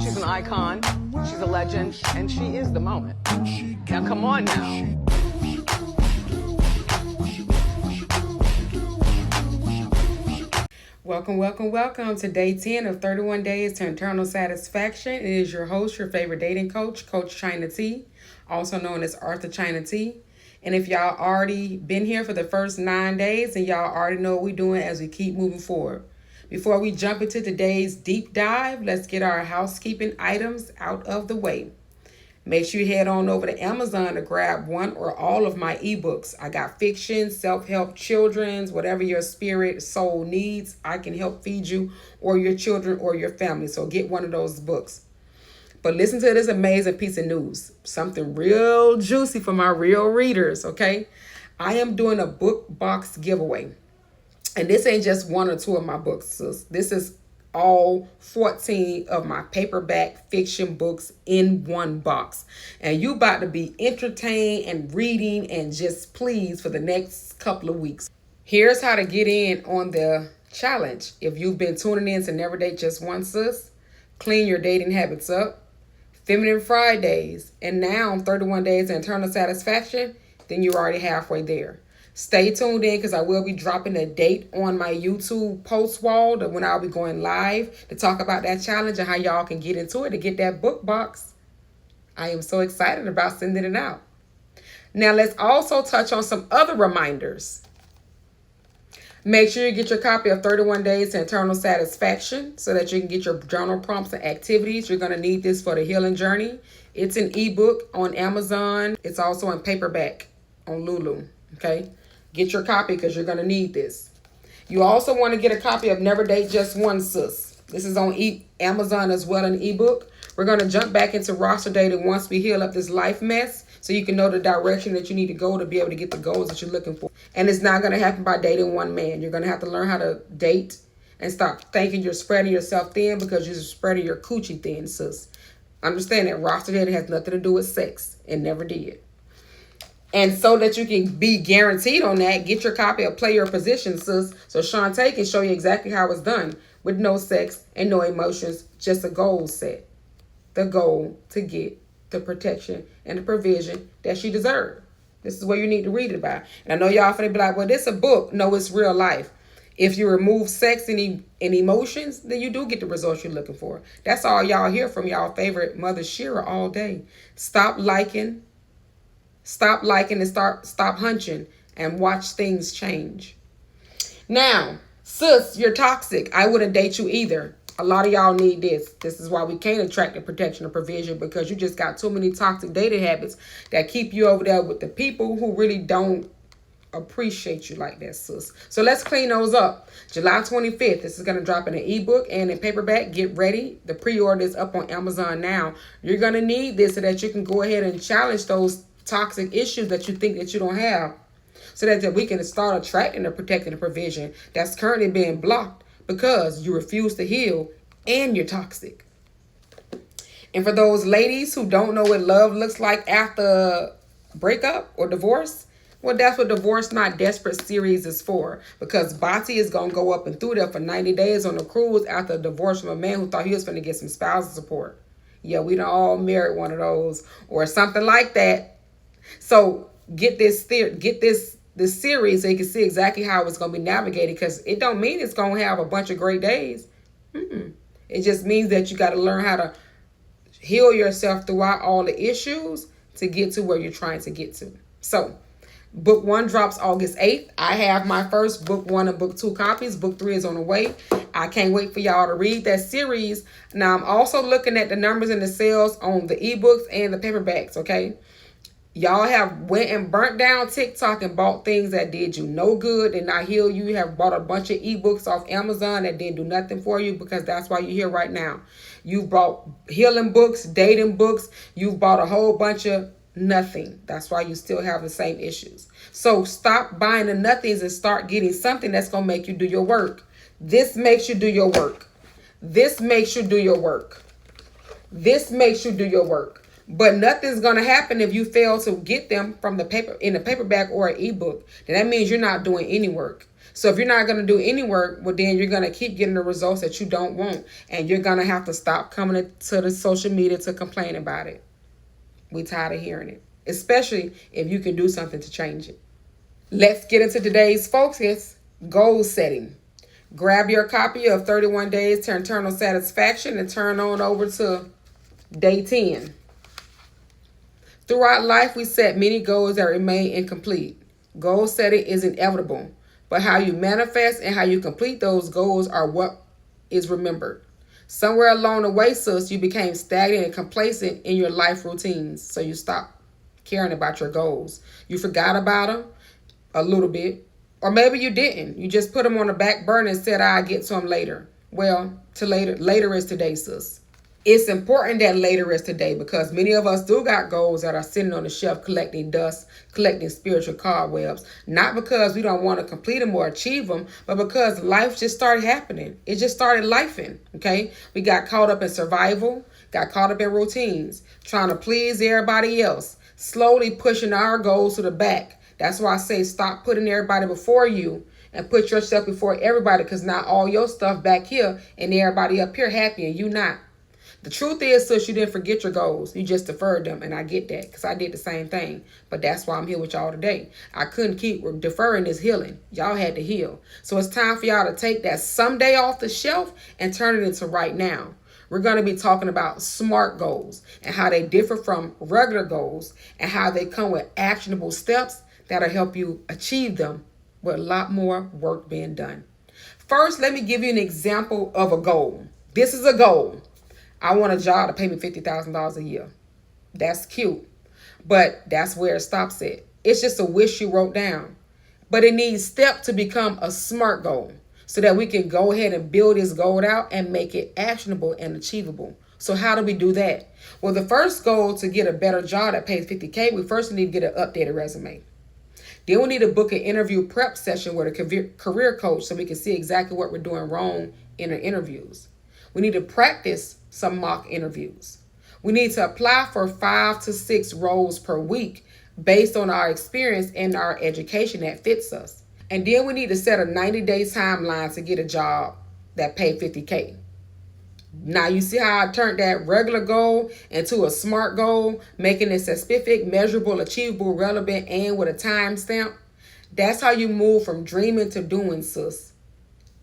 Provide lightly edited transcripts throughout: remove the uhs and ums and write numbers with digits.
She's an icon, she's a legend, and she is the moment. Now come on now. Welcome, welcome, welcome to day 10 of 31 Days to Internal Satisfaction. It is your host, your favorite dating coach, Coach China T, also known as Arthur China T. And if y'all already been here for the first 9 days, then y'all already know what we're doing as we keep moving forward. Before we jump into today's deep dive, let's get our housekeeping items out of the way. Make sure you head on over to Amazon to grab one or all of my ebooks. I got fiction, self-help, children's, whatever your spirit, soul needs, I can help feed you or your children or your family. So get one of those books. But listen to this amazing piece of news. Something real juicy for my real readers, okay? I am doing a book box giveaway. And this ain't just one or two of my books, sis. This is all 14 of my paperback fiction books in one box. And you about to be entertained and reading and just pleased for the next couple of weeks. Here's how to get in on the challenge. If you've been tuning in to Never Date Just One, sis, clean your dating habits up, Feminine Fridays, and now 31 Days of Internal Satisfaction, then you're already halfway there. Stay tuned in because I will be dropping a date on my YouTube post wall when I'll be going live to talk about that challenge and how y'all can get into it to get that book box. I am so excited about sending it out. Now let's also touch on some other reminders. Make sure you get your copy of 31 Days to Internal Satisfaction so that you can get your journal prompts and activities. You're going to need this for the healing journey. It's an ebook on Amazon. It's also in paperback on Lulu. Okay? Get your copy because you're going to need this. You also want to get a copy of Never Date Just One, sis. This is on Amazon as well, an ebook. We're going to jump back into roster dating once we heal up this life mess so you can know the direction that you need to go to be able to get the goals that you're looking for. And it's not going to happen by dating one man. You're going to have to learn how to date and stop thinking you're spreading yourself thin because you're spreading your coochie thin, sis. Understand that roster dating has nothing to do with sex. It never did. And so that you can be guaranteed on that, get your copy of Play Your Position, sis. So Shantae can show you exactly how it's done with no sex and no emotions, just a goal set. The goal to get the protection and the provision that she deserves. This is where you need to read it about. And I know y'all finna be like, well, this is a book. No, it's real life. If you remove sex and emotions, then you do get the results you're looking for. That's all y'all hear from y'all favorite Mother Shira all day. Stop liking and stop hunching and watch things change. Now, sis, you're toxic. I wouldn't date you either. A lot of y'all need this. This is why we can't attract the protection or provision because you just got too many toxic dating habits that keep you over there with the people who really don't appreciate you like that, sis. So let's clean those up. July 25th, this is going to drop in an ebook and in paperback. Get ready. The pre-order is up on Amazon now. You're going to need this so that you can go ahead and challenge those toxic issues that you think that you don't have so that we can start attracting the protecting the provision that's currently being blocked because you refuse to heal and you're toxic. And for those ladies who don't know what love looks like after breakup or divorce, well, that's what Divorce Not Desperate series is for, because Bati is going to go up and through there for 90 days on a cruise after a divorce from a man who thought he was going to get some spousal support. Yeah, we done all married one of those or something like that. So get this series so you can see exactly how it's going to be navigated, because it don't mean it's going to have a bunch of great days. It just means that you got to learn how to heal yourself throughout all the issues to get to where you're trying to get to. So book 1 drops August 8th. I have my first book 1 and book 2 copies. Book 3 is on the way. I can't wait for y'all to read that series. Now I'm also looking at the numbers and the sales on the ebooks and the paperbacks, okay? Y'all have went and burnt down TikTok and bought things that did you no good and not heal you. You have bought a bunch of ebooks off Amazon that didn't do nothing for you, because that's why you're here right now. You've bought healing books, dating books. You've bought a whole bunch of nothing. That's why you still have the same issues. So stop buying the nothings and start getting something that's going to make you do your work. This makes you do your work. This makes you do your work. This makes you do your work. But nothing's going to happen if you fail to get them from the paper in a paperback or an ebook. Then that means you're not doing any work. So if you're not going to do any work, well, then you're going to keep getting the results that you don't want. And you're going to have to stop coming to the social media to complain about it. We tired of hearing it, especially if you can do something to change it. Let's get into today's focus, goal setting. Grab your copy of 31 Days to Internal Satisfaction and turn on over to day 10. Throughout life, we set many goals that remain incomplete. Goal setting is inevitable, but how you manifest and how you complete those goals are what is remembered. Somewhere along the way, sis, you became stagnant and complacent in your life routines, so you stopped caring about your goals. You forgot about them a little bit, or maybe you didn't. You just put them on the back burner and said, I'll get to them later. Well, later is today, sis. It's important that later is today because many of us do got goals that are sitting on the shelf collecting dust, collecting spiritual cobwebs. Not because we don't want to complete them or achieve them, but because life just started happening. It just started lifing, okay? We got caught up in survival, got caught up in routines, trying to please everybody else, slowly pushing our goals to the back. That's why I say stop putting everybody before you and put yourself before everybody, because now all your stuff back here and everybody up here happy and you not. The truth is, sis, you didn't forget your goals. You just deferred them, and I get that because I did the same thing. But that's why I'm here with y'all today. I couldn't keep deferring this healing. Y'all had to heal. So it's time for y'all to take that someday off the shelf and turn it into right now. We're going to be talking about SMART goals and how they differ from regular goals and how they come with actionable steps that'll help you achieve them with a lot more work being done. First, let me give you an example of a goal. This is a goal. I want a job to pay me $50,000 a year. That's cute, but that's where it stops at. It's just a wish you wrote down, but it needs steps to become a SMART goal so that we can go ahead and build this goal out and make it actionable and achievable. So how do we do that? Well, the first goal to get a better job that pays $50K, we first need to get an updated resume. Then we need to book an interview prep session with a career coach so we can see exactly what we're doing wrong in our interviews. We need to practice some mock interviews. We need to apply for 5 to 6 roles per week based on our experience and our education that fits us. And then we need to set a 90-day timeline to get a job that pay $50K. Now you see how I turned that regular goal into a SMART goal, making it specific, measurable, achievable, relevant, and with a time stamp? That's how you move from dreaming to doing, sis.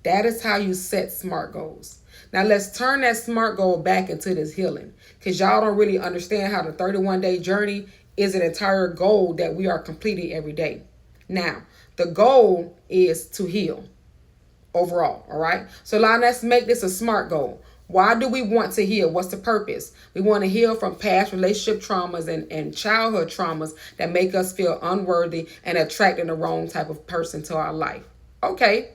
That is how you set SMART goals. Now let's turn that SMART goal back into this healing, because y'all don't really understand how the 31-day journey is an entire goal that we are completing every day. Now, the goal is to heal overall, all right? So now let's make this a SMART goal. Why do we want to heal? What's the purpose? We want to heal from past relationship traumas and childhood traumas that make us feel unworthy and attracting the wrong type of person to our life. Okay.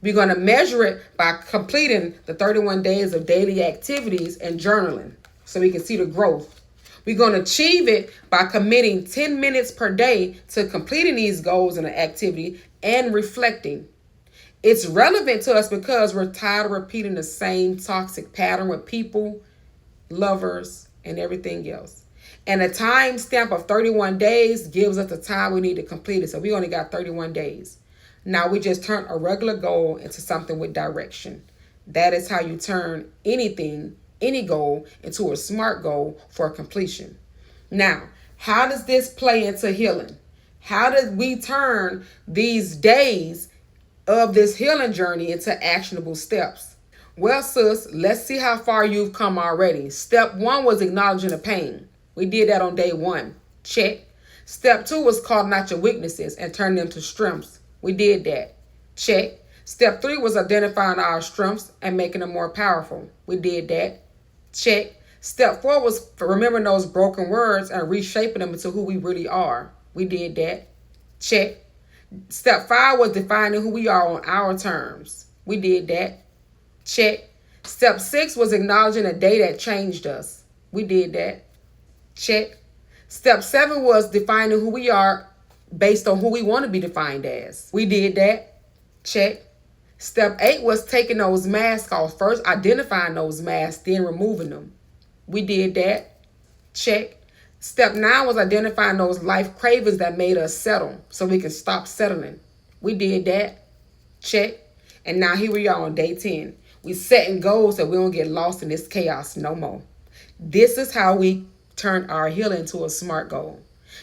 We're going to measure it by completing the 31 days of daily activities and journaling so we can see the growth. We're going to achieve it by committing 10 minutes per day to completing these goals and the activity and reflecting. It's relevant to us because we're tired of repeating the same toxic pattern with people, lovers, and everything else. And a time stamp of 31 days gives us the time we need to complete it. So we only got 31 days. Now we just turn a regular goal into something with direction. That is how you turn anything, any goal, into a SMART goal for completion. Now, how does this play into healing? How did we turn these days of this healing journey into actionable steps? Well, sis, let's see how far you've come already. Step 1 was acknowledging the pain. We did that on day 1. Check. Step 2 was calling out your weaknesses and turning them to strengths. We did that. Check. Step 3 was identifying our strengths and making them more powerful. We did that. Check. Step 4 was remembering those broken words and reshaping them into who we really are. We did that. Check. Step 5 was defining who we are on our terms. We did that. Check. Step 6 was acknowledging a day that changed us. We did that. Check. Step 7 was defining who we are based on who we want to be defined as. We did that. Check. Step 8 was taking those masks off. First identifying those masks, then removing them. We did that. Check. Step 9 was identifying those life cravings that made us settle so we can stop settling. We did that. Check. And now here we are on day 10. We setting goals so we don't get lost in this chaos no more. This is how we turn our healing into a SMART goal.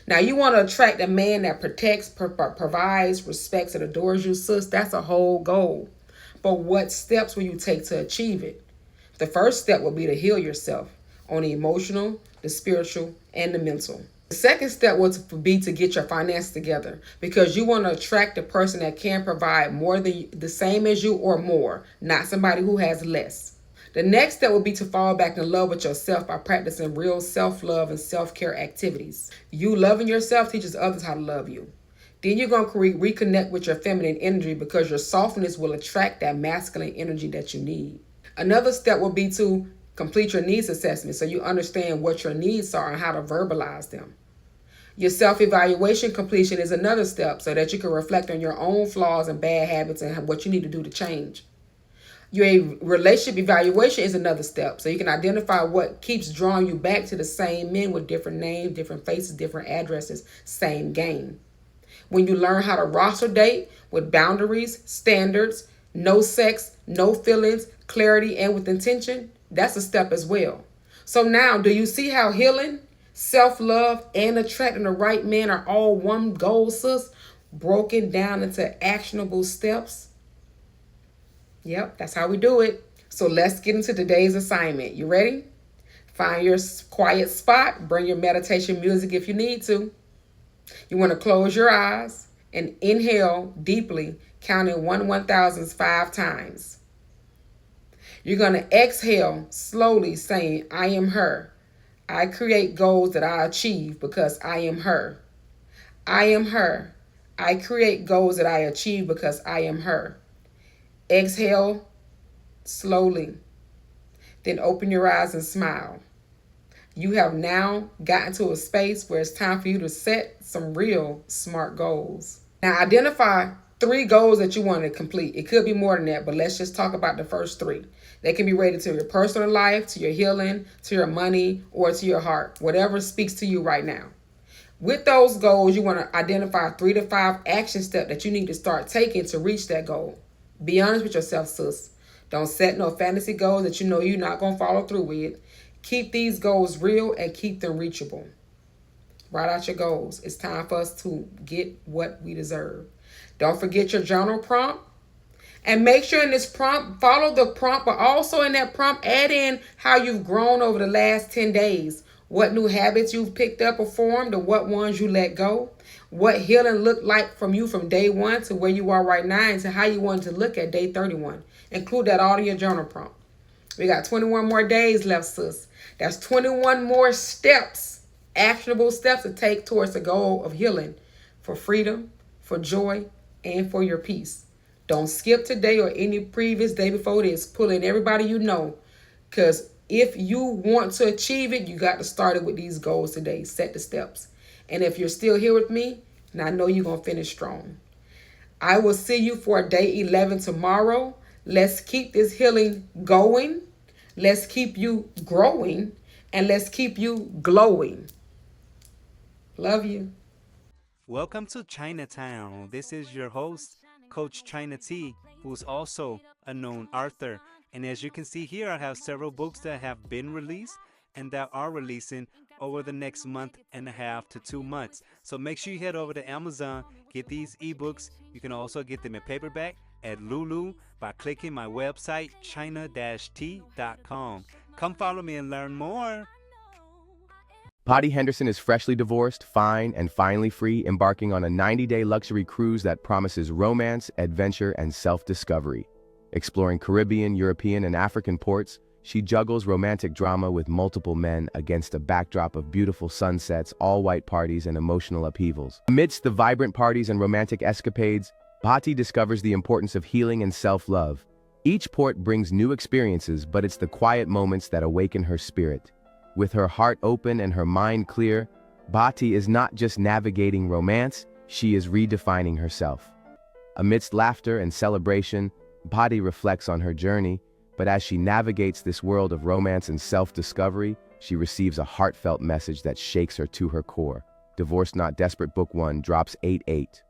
Now you want to attract a man that protects, provides, respects, and adores you, sis. That's a whole goal. But what steps will you take to achieve it? The first step will be to heal yourself on the emotional, the spiritual, and the mental. The second step will be to get your finances together, because you want to attract a person that can provide more than the same as you or more, not somebody who has less. The next step will be to fall back in love with yourself by practicing real self-love and self-care activities. You loving yourself teaches others how to love you. Then you're going to reconnect with your feminine energy, because your softness will attract that masculine energy that you need. Another step will be to complete your needs assessment so you understand what your needs are and how to verbalize them. Your self-evaluation completion is another step so that you can reflect on your own flaws and bad habits and what you need to do to change. Your relationship evaluation is another step so you can identify what keeps drawing you back to the same men with different names, different faces, different addresses, same game. When you learn how to roster date with boundaries, standards, no sex, no feelings, clarity, and with intention, that's a step as well. So now, do you see how healing, self-love, and attracting the right man are all one goal, sis? Broken down into actionable steps? Yep, that's how we do it. So let's get into today's assignment. You ready? Find your quiet spot. Bring your meditation music if you need to. You want to close your eyes and inhale deeply, counting 1/1000s 5 times. You're going to exhale slowly, saying, I am her. I create goals that I achieve because I am her. I am her. I create goals that I achieve because I am her. Exhale slowly. Then open your eyes and smile. You have now gotten to a space where it's time for you to set some real SMART goals. Now identify 3 goals that you want to complete. It could be more than that, but let's just talk about the first 3. They can be related to your personal life, to your healing, to your money, or to your heart, whatever speaks to you right now. With those goals, you want to identify 3 to 5 action steps that you need to start taking to reach that goal. Be honest with yourself, sis. Don't set no fantasy goals that you know you're not going to follow through with. Keep these goals real and keep them reachable. Write out your goals. It's time for us to get what we deserve. Don't forget your journal prompt. And make sure in this prompt, follow the prompt, but also in that prompt, add in how you've grown over the last 10 days. What new habits you've picked up or formed, or what ones you let go. What healing looked like from you from day 1 to where you are right now, and to how you want to look at day 31. Include that all in your journal prompt. We got 21 more days left, sis. That's 21 more steps, actionable steps to take towards the goal of healing for freedom, for joy, and for your peace. Don't skip today or any previous day before this. Pull in everybody you know, because if you want to achieve it, you got to start it with these goals today. Set the steps. And if you're still here with me, and I know you're going to finish strong. I will see you for day 11 tomorrow. Let's keep this healing going. Let's keep you growing. And let's keep you glowing. Love you. Welcome to Chinatown. This is your host, Coach China T, who's also a known author. And as you can see here, I have several books that have been released and that are releasing over the next month and a half to 2 months. So make sure you head over to Amazon, get these ebooks. You can also get them in paperback at Lulu by clicking my website, china-t.com. Come follow me and learn more. Potty Henderson is freshly divorced, fine, and finally free, embarking on a 90-day luxury cruise that promises romance, adventure, and self-discovery. Exploring Caribbean, European, and African ports, she juggles romantic drama with multiple men against a backdrop of beautiful sunsets, all-white parties, and emotional upheavals. Amidst the vibrant parties and romantic escapades, Bhati discovers the importance of healing and self-love. Each port brings new experiences, but it's the quiet moments that awaken her spirit. With her heart open and her mind clear, Bhati is not just navigating romance, she is redefining herself. Amidst laughter and celebration, Bhati reflects on her journey, but as she navigates this world of romance and self-discovery, she receives a heartfelt message that shakes her to her core. Divorced Not Desperate Book 1 drops 8/8.